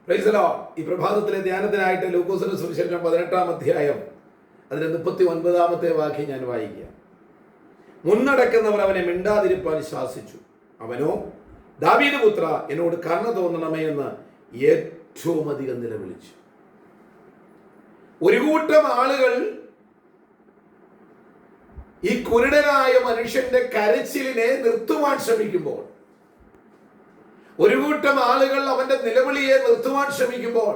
Praise the Lord. ഈ പ്രഭാതത്തിലെ ധ്യാനത്തിനായിട്ട് ലൂക്കോസിന്റെ സുവിശേഷം 18-ാം അധ്യായം അതിന്റെ 39-ാമത്തെ വാക്യം ഞാൻ വായിക്കുക. മുന്നടക്കുന്നവർ അവനെ മിണ്ടാതിരിപ്പാൻ ശാസിച്ചു. അവനോ, ദാവീദ് പുത്ര, എന്നോട് കരുണ തോന്നണമേ എന്ന് ഏറ്റവും അധികം നിലവിളിച്ചു. ഒരു കൂട്ടം ആളുകൾ ഈ കുരുടനായ മനുഷ്യന്റെ കരച്ചിലിനെ നിർത്തുവാൻ ശ്രമിക്കുമ്പോൾ, ഒരു കൂട്ടം ആളുകൾ അവന്റെ നിലവിളിയെ നിർത്തുവാൻ ശ്രമിക്കുമ്പോൾ,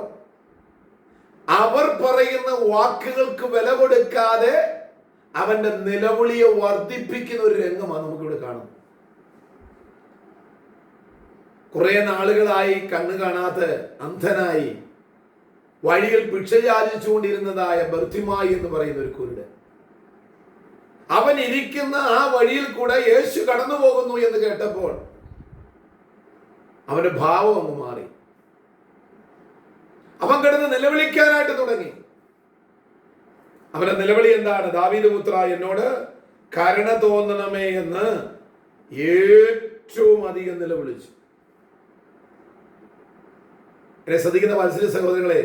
അവർ പറയുന്ന വാക്കുകൾക്ക് വില കൊടുക്കാതെ അവന്റെ നിലവിളിയെ വർദ്ധിപ്പിക്കുന്ന ഒരു രംഗമാണ് നമുക്കിവിടെ കാണുന്നത്. കുറെ നാളുകളായി കണ്ണു കാണാത്ത അന്ധനായി വഴിയിൽ ഭിക്ഷ യാചിച്ചുകൊണ്ടിരുന്നതായ ബർത്തിമായി എന്ന് പറയുന്ന ഒരു കുരുടൻ, അവൻ ഇരിക്കുന്ന ആ വഴിയിൽ കൂടെ യേശു കടന്നു പോകുന്നു എന്ന് കേട്ടപ്പോൾ അവന്റെ ഭാവം അങ്ങ് മാറി. അവൻ കിടന്ന് നിലവിളിക്കാനായിട്ട് തുടങ്ങി. അവന്റെ നിലവിളി എന്താണ്? ദാവീദ് പുത്ര, എന്നോട് കരുണ തോന്നണമേ എന്ന് ഏറ്റവും അധികം നിലവിളിച്ചു. എന്നെ ശ്രദ്ധിക്കുന്ന മത്സര സഹോദരങ്ങളെ,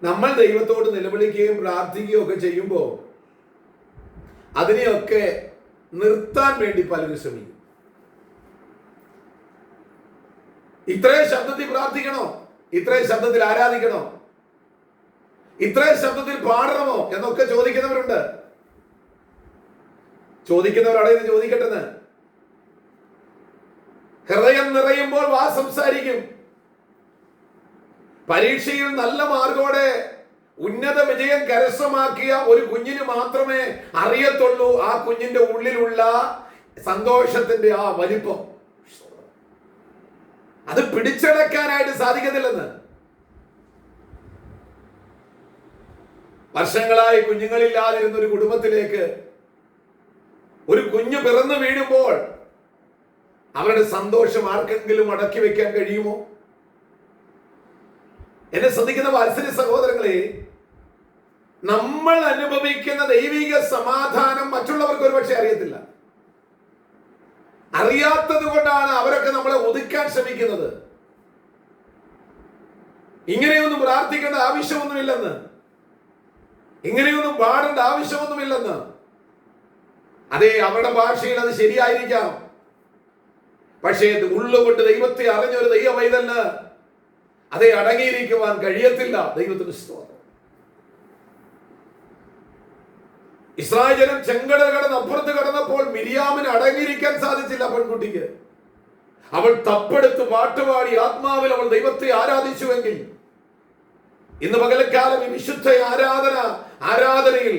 നമ്മൾ ദൈവത്തോട് നിലവിളിക്കുകയും പ്രാർത്ഥിക്കുകയും ഒക്കെ ചെയ്യുമ്പോൾ അതിനെയൊക്കെ നിർത്താൻ വേണ്ടി പലരും ശ്രമിക്കും. ഇത്രയും ശബ്ദത്തിൽ പ്രാർത്ഥിക്കണോ? ഇത്രയും ശബ്ദത്തിൽ ആരാധിക്കണോ? ഇത്രയും ശബ്ദത്തിൽ പാടണമോ എന്നൊക്കെ ചോദിക്കുന്നവരുണ്ട്. ചോദിക്കുന്നവരവിടെ ഇത് ചോദിക്കട്ടെന്ന്. ഹൃദയം നിറയുമ്പോൾ വാ സംസാരിക്കും. പരീക്ഷയിൽ നല്ല മാർക്കോടെ ഉന്നത വിജയം കരസ്ഥമാക്കിയ ഒരു കുഞ്ഞിന് മാത്രമേ അറിയത്തുള്ളൂ ആ കുഞ്ഞിന്റെ ഉള്ളിലുള്ള സന്തോഷത്തിന്റെ ആ വലിപ്പം. അത് പിടിച്ചടക്കാനായിട്ട് സാധിക്കത്തില്ലെന്ന്. വർഷങ്ങളായി കുഞ്ഞുങ്ങളില്ലാതിരുന്ന ഒരു കുടുംബത്തിലേക്ക് ഒരു കുഞ്ഞ് പിറന്നു വീഴുമ്പോൾ അവരുടെ സന്തോഷം ആർക്കെങ്കിലും അടക്കി വെക്കാൻ കഴിയുമോ? എന്നെ ശ്രദ്ധിക്കുന്ന വാത്സല്യ സഹോദരങ്ങളെ, നമ്മൾ അനുഭവിക്കുന്ന ദൈവിക സമാധാനം മറ്റുള്ളവർക്ക് ഒരുപക്ഷെ അറിയത്തില്ല. അറിയാത്തത് കൊണ്ടാണ് അവരൊക്കെ നമ്മളെ ഒതുക്കാൻ ശ്രമിക്കുന്നത്. ഇങ്ങനെയൊന്നും പ്രാർത്ഥിക്കേണ്ട ആവശ്യമൊന്നുമില്ലെന്ന്, ഇങ്ങനെയൊന്നും പാടേണ്ട ആവശ്യമൊന്നുമില്ലെന്ന്. അതെ, അവരുടെ ഭാഷയിൽ അത് ശരിയായിരിക്കാം. പക്ഷേ ഉള്ളുകൊണ്ട് ദൈവത്തെ അറിഞ്ഞൊരു ദൈവ പൈതലിന് അതേ അടങ്ങിയിരിക്കുവാൻ കഴിയത്തില്ല. ദൈവത്തിന് സ്തോത്രം. ഇസ്രായേൽ ജനം ചെങ്കടൽ കടന്ന് അപ്പുറത്ത് കടന്നപ്പോൾ മിരിയാമിന് അടങ്ങിയിരിക്കാൻ സാധിച്ചില്ല. പെൺകുട്ടിക്ക് അവൾ തപ്പെടുത്ത് പാട്ടുപാടി ആത്മാവിൽ അവൾ ദൈവത്തെ ആരാധിച്ചുവെങ്കിൽ ഇന്ന് പകൽക്കാലം ഈ വിശുദ്ധ ആരാധനയിൽ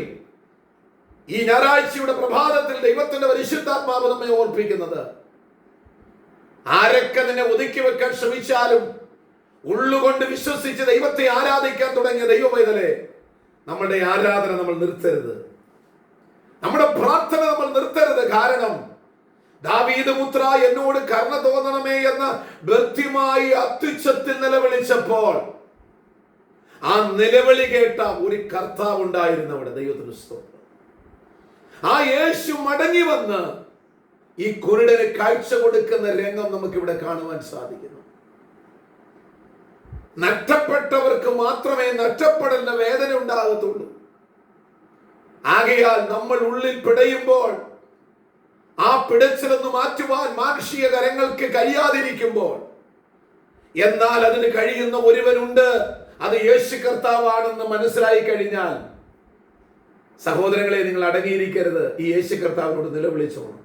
ഈ ഞായറാഴ്ചയുടെ പ്രഭാതത്തിൽ ദൈവത്തിന്റെ പരിശുദ്ധാത്മാവ് നമ്മെ ഓർപ്പിക്കുന്നത്, ആരൊക്കെ നിന്നെ ഒതുക്കി വെക്കാൻ ശ്രമിച്ചാലും ഉള്ളുകൊണ്ട് വിശ്വസിച്ച് ദൈവത്തെ ആരാധിക്കാൻ തുടങ്ങിയ ദൈവപൈതലെ, നമ്മുടെ ആരാധന നമ്മൾ നിർത്തരുത്, നമ്മുടെ പ്രാർത്ഥന നമ്മൾ നിർത്തരുത്. കാരണം ദാവീദ് പുത്ര, എന്നോട് കരുണ തോന്നണമേ എന്ന് ബർത്തിമായി അത്യുച്ചത്തിൽ നിലവിളിച്ചപ്പോൾ ആ നിലവിളി കേട്ട ഒരു കർത്താവ് ഉണ്ടായിരുന്നു അവിടെ. ദൈവത്തിന് സ്തോത്രം. ആ യേശു മടങ്ങി വന്ന് ഈ കുരുടന് കാഴ്ച കൊടുക്കുന്ന രംഗം നമുക്കിവിടെ കാണുവാൻ സാധിക്കുന്നു. നഷ്ടപ്പെട്ടവർക്ക് മാത്രമേ നഷ്ടപ്പെടേണ്ട വേദന ഉണ്ടാകത്തുള്ളൂ. ആകയാൽ നമ്മൾ ഉള്ളിൽ പിടയുമ്പോൾ ആ പിടച്ചിലൊന്ന് മാറ്റുവാൻ മാനുഷിക കരങ്ങൾക്ക് കഴിയാതിരിക്കുമ്പോൾ, എന്നാൽ അതിന് കഴിയുന്ന ഒരുവനുണ്ട്, അത് യേശു കർത്താവാണെന്ന് മനസ്സിലായി കഴിഞ്ഞാൽ, സഹോദരങ്ങളെ, നിങ്ങൾ അടങ്ങിയിരിക്കരുത്. ഈ യേശു കർത്താവിനോട് നിലവിളിച്ചോണം.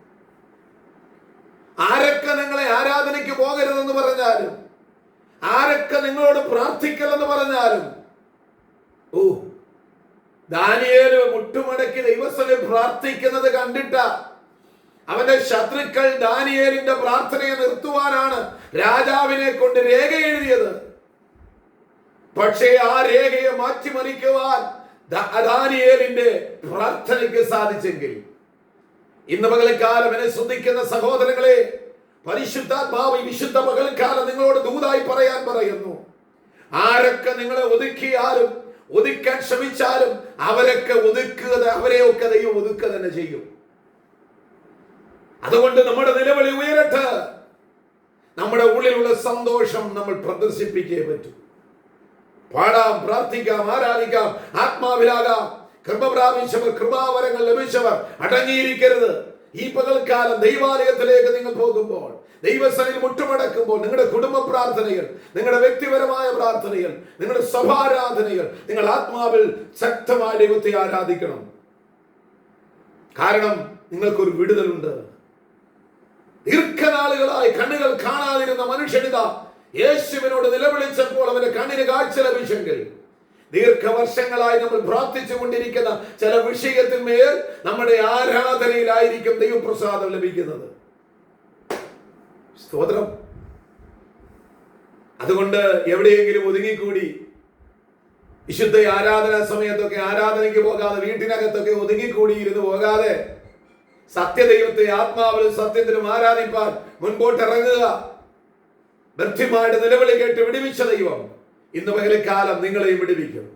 ആരൊക്കെ നിങ്ങളെ ആരാധനയ്ക്ക് പോകരുതെന്ന് പറഞ്ഞാലും, ആരൊക്കെ നിങ്ങളോട് പ്രാർത്ഥിക്കലെന്ന് പറഞ്ഞാലും, ദാനിയേല് മുട്ടുമടക്കി ദൈവസഭയിൽ പ്രാർത്ഥിക്കുന്നത് കണ്ടിട്ട അവന്റെ ശത്രുക്കൾ ദാനിയേലിന്റെ പ്രാർത്ഥനയെ നിർത്തുവാനാണ് രാജാവിനെ കൊണ്ട് രേഖ എഴുതിയത്. പക്ഷേ ആ രേഖയെ മാറ്റിമറിക്കുവാൻ ദാനിയേലിന്റെ പ്രാർത്ഥനയ്ക്ക് സാധിച്ചെങ്കിൽ, ഇന്ന് പകൽക്കാലം എന്നെ ശ്രദ്ധിക്കുന്ന സഹോദരങ്ങളെ, പരിശുദ്ധാത്മാവ് വിശുദ്ധ പകൽക്കാലം നിങ്ങളോട് ദൂതായി പറയാൻ പറയുന്നു, ആരൊക്കെ നിങ്ങളെ ഒതുക്കിയാലും ഒതുക്കാൻ ശ്രമിച്ചാലും അവരെയൊക്കെ ദൈവം ഒതുക്കുക തന്നെ ചെയ്യും. അതുകൊണ്ട് നമ്മുടെ നിലവിളി ഉയരട്ടെ. നമ്മുടെ ഉള്ളിലുള്ള സന്തോഷം നമ്മൾ പ്രദർശിപ്പിക്കേ പറ്റൂ. പാടാം, പ്രാർത്ഥിക്കാം, ആരാധിക്കാം, ആത്മാവിലാകാം. കൃപ പ്രാപിച്ചവർ, കൃപാവരങ്ങൾ ലഭിച്ചവർ അടങ്ങിയിരിക്കരുത്. ഈ പകൽക്കാലം ദൈവാലയത്തിലേക്ക് നിങ്ങൾ പോകുമ്പോൾ, ദൈവസന്നിധിയിൽ മുട്ടുമടക്കുമ്പോൾ, നിങ്ങളുടെ കുടുംബ പ്രാർത്ഥനകൾ, നിങ്ങളുടെ വ്യക്തിപരമായ പ്രാർത്ഥനകൾ, നിങ്ങളുടെ സഭാരാധനകൾ, നിങ്ങൾ ആത്മാവിൽ ശക്തമായ ദൈവത്തെ ആരാധിക്കണം. കാരണം നിങ്ങൾക്കൊരു വിടുതലുണ്ട്. ദീർഘനാളുകളായി കണ്ണുകൾ കാണാതിരുന്ന മനുഷ്യനിത യേശുവിനോട് നിലവിളിച്ചപ്പോൾ അവന്റെ കണ്ണിന് കാഴ്ച ലഭിച്ചെങ്കിൽ, ദീർഘവർഷങ്ങളായി നമ്മൾ പ്രാർത്ഥിച്ചു കൊണ്ടിരിക്കുന്ന ചില വിഷയത്തിന്മേൽ നമ്മുടെ ആരാധനയിലായിരിക്കും ദൈവപ്രസാദം ലഭിക്കുന്നത്. സ്തോത്രം. അതുകൊണ്ട് എവിടെയെങ്കിലും ഒതുങ്ങിക്കൂടി വിശുദ്ധ ആരാധനാ സമയത്തൊക്കെ ആരാധനയ്ക്ക് പോകാതെ, വീട്ടിനകത്തൊക്കെ ഒതുങ്ങിക്കൂടിയിരുന്ന് പോകാതെ, സത്യദൈവത്തെ ആത്മാവിലും സത്യത്തിലും ആരാധിപ്പാൻ മുൻപോട്ട് ഇറങ്ങുക. ബദ്ധ്യമായിട്ട് നിലവിളി കേട്ട് വിടുവിച്ച ദൈവം ഇന്ന് പകൽക്കാലം നിങ്ങളെയും വിടുവിക്കും.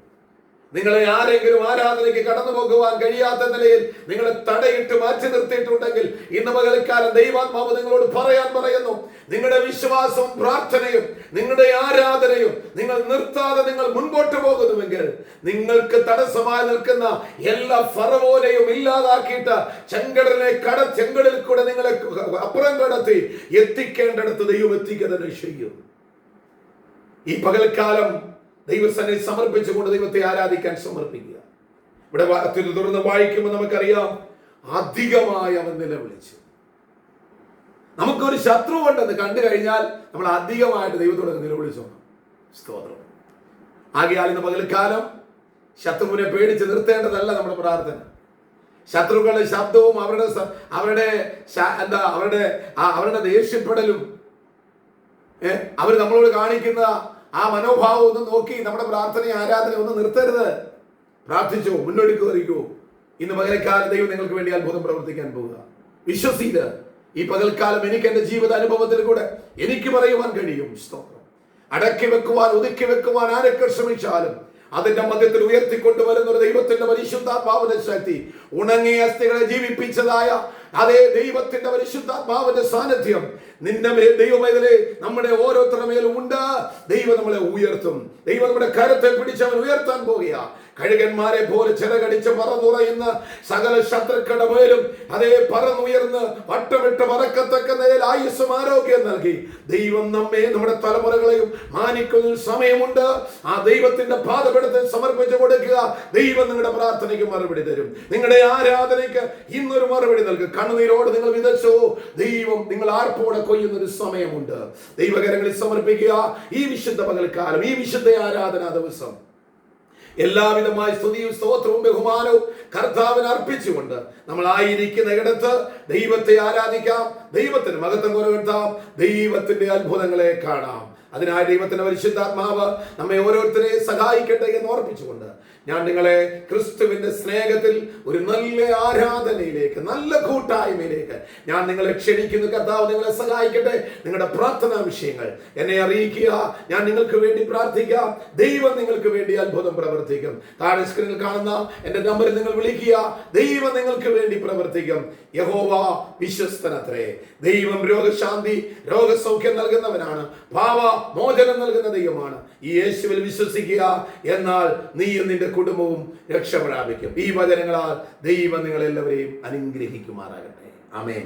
നിങ്ങളെ ആരെങ്കിലും ആരാധനയ്ക്ക് കടന്നു പോകുവാൻ കഴിയാത്ത നിലയിൽ നിങ്ങളെ തടയിട്ട് മാറ്റി നിർത്തിയിട്ടുണ്ടെങ്കിൽ ഇന്ന് പകൽക്കാലം ദൈവാത്മാവ് നിങ്ങളോട് പറയുന്നു, നിങ്ങളുടെ വിശ്വാസവും പ്രാർത്ഥനയും നിങ്ങളുടെ ആരാധനയും നിങ്ങൾ നിർത്താതെ നിങ്ങൾ മുൻപോട്ട് പോകുന്നുവെങ്കിൽ, നിങ്ങൾക്ക് തടസ്സമായി നിൽക്കുന്ന എല്ലാ ഫറവോനെയും ഇല്ലാതാക്കിയിട്ട് ചെങ്കടലിൽ കൂടെ നിങ്ങളെ അപ്പുറം കടത്തി എത്തിക്കേണ്ടടുത്ത് ദൈവം എത്തിക്കുക തന്നെ ചെയ്യും. ഈ പകൽക്കാലം ദൈവസന്നിധി സമർപ്പിച്ചുകൊണ്ട് ദൈവത്തെ ആരാധിക്കാൻ സമർപ്പിക്കുക. ഇവിടെ തുടർന്ന് വായിക്കുമ്പോൾ നമുക്കറിയാം, അധികമായി അവൻ നിലവിളിച്ചു. നമുക്കൊരു ശത്രു ഉണ്ടെന്ന് കണ്ടു കഴിഞ്ഞാൽ നമ്മൾ അധികമായിട്ട് ദൈവത്തോട് നിലവിളിച്ചു. സ്തോത്രം. ആകയാൽ ഇന്ന് പകൽക്കാലം ശത്രുവിനെ പേടിച്ച് നിർത്തേണ്ടതല്ല നമ്മുടെ പ്രാർത്ഥന. ശത്രുക്കളുടെ ശബ്ദവും അവരുടെ ദേഷ്യപ്പെടലും അവർ നമ്മളോട് കാണിക്കുന്ന ആ മനോഭാവം ഒന്നും നോക്കി നമ്മുടെ പ്രാർത്ഥന ആരാധന ഒന്നും നിർത്തരുത്. പ്രാർത്ഥിച്ചോ, മുന്നോട്ട് കയറിക്കോ. ഇന്ന് പകൽക്കാലം ദൈവം നിങ്ങൾക്ക് വേണ്ടി അത്ഭുതം പ്രവർത്തിക്കാൻ പോവുക. വിശ്വസിക്കുക. ഈ പകൽക്കാലം എനിക്ക് എന്റെ ജീവിത അനുഭവത്തിൽ കൂടെ എനിക്ക് പറയുവാൻ കഴിയും. സ്തോത്രം. അടക്കി വെക്കുവാൻ, ഒതുക്കി വെക്കുവാൻ ആരൊക്കെ ശ്രമിച്ചാലും അതിന്റെ മധ്യത്തിൽ ഉയർത്തിക്കൊണ്ടുവരുന്ന ഒരു ദൈവത്തിന്റെ പരിശുദ്ധാത്മാവിന്റെ ശക്തി, ഉണങ്ങിയ അസ്ഥികളെ ജീവിപ്പിച്ചതായ അതേ ദൈവത്തിന്റെ പരിശുദ്ധാത്മാവിന്റെ സാന്നിധ്യം നിന്റെ മേൽ, ദൈവമേതലേ നമ്മുടെ ഓരോരുത്തരുടെ മേലും ഉണ്ട്. ദൈവം നമ്മളെ ഉയർത്തും. ദൈവം നമ്മുടെ കരത്തെ പിടിച്ചവൻ ഉയർത്താൻ പോകുക. കഴുകന്മാരെ പോലെ ചിറകടിച്ച് പറന്നുറയുന്ന സകല ശത്രുക്കളുടെ മേലും അതേ പറന്നുയർന്ന് വട്ടമിട്ട് പറക്കത്തക്ക നിലയിൽ ആയുസ്സും ആരോഗ്യം നൽകി ദൈവം നമ്മെ, നമ്മുടെ തലമുറകളെയും മാനിക്കുന്ന സമയമുണ്ട്. ആ ദൈവത്തിന്റെ പാദപീഠത്തിൽ സമർപ്പിച്ചു കൊടുക്കുക. ദൈവം നിങ്ങളുടെ പ്രാർത്ഥനയ്ക്ക് മറുപടി തരും. നിങ്ങളുടെ ആരാധനയ്ക്ക് ഇന്നൊരു മറുപടി നൽകും. കണ്ണുനീരോട് നിങ്ങൾ വിതച്ചോ, ദൈവം നിങ്ങൾ ആർപ്പോടെ കൊയ്യുന്നൊരു സമയമുണ്ട്. ദൈവകരങ്ങളിൽ സമർപ്പിക്കുക. ഈ വിശുദ്ധ പകൽക്കാലം, ഈ വിശുദ്ധ ആരാധനാ ദിവസം എല്ലാവിധമായ സ്തുതിയും സ്തോത്രവും ബഹുമാനവും കർത്താവിന് അർപ്പിച്ചുകൊണ്ട് നമ്മൾ ആയിരിക്കുന്ന ഇടത്ത് ദൈവത്തെ ആരാധിക്കാം, ദൈവത്തിന് മഹത്വം കൊടുക്കാം, ദൈവത്തിന്റെ അത്ഭുതങ്ങളെ കാണാം. അതിനായി ദൈവത്തിന്റെ പരിശുദ്ധാത്മാവ് നമ്മെ ഓരോരുത്തരെയും സഹായിക്കട്ടെ എന്ന് ഓർപ്പിച്ചുകൊണ്ട് ഞാൻ നിങ്ങളെ ക്രിസ്തുവിന്റെ സ്നേഹത്തിൽ ഒരു നല്ല ആരാധനയിലേക്ക്, നല്ല കൂട്ടായ്മയിലേക്ക് ഞാൻ നിങ്ങളെ ക്ഷണിക്കുന്നു. കർത്താവ് നിങ്ങളെ സഹായിക്കട്ടെ. നിങ്ങളുടെ പ്രാർത്ഥനാ വിഷയങ്ങൾ എന്നെ അറിയിക്കുക. ഞാൻ നിങ്ങൾക്ക് വേണ്ടി പ്രാർത്ഥിക്കാം. ദൈവം നിങ്ങൾക്ക് വേണ്ടി അത്ഭുതം പ്രവർത്തിക്കും. താഴെ സ്ക്രീനിൽ കാണുന്ന എന്റെ നമ്പറിൽ നിങ്ങൾ വിളിക്കുക. ദൈവം നിങ്ങൾക്ക് വേണ്ടി പ്രവർത്തിക്കും. യഹോവ വിശ്വസ്തനത്രേ. ദൈവം രോഗശാന്തി, രോഗസൗഖ്യം നൽകുന്നവനാണ്. പാപ മോചനം നൽകുന്ന ദൈവമാണ്. ഈ യേശുവിൽ വിശ്വസിക്കുക, എന്നാൽ നീയും നിന്റെ കുടുംബവും രക്ഷ പ്രാപിക്കും. ഈ വചനങ്ങളാൽ ദൈവം നിങ്ങളെല്ലാവരെയും അനുഗ്രഹിക്കുമാറാകട്ടെ. ആമേൻ.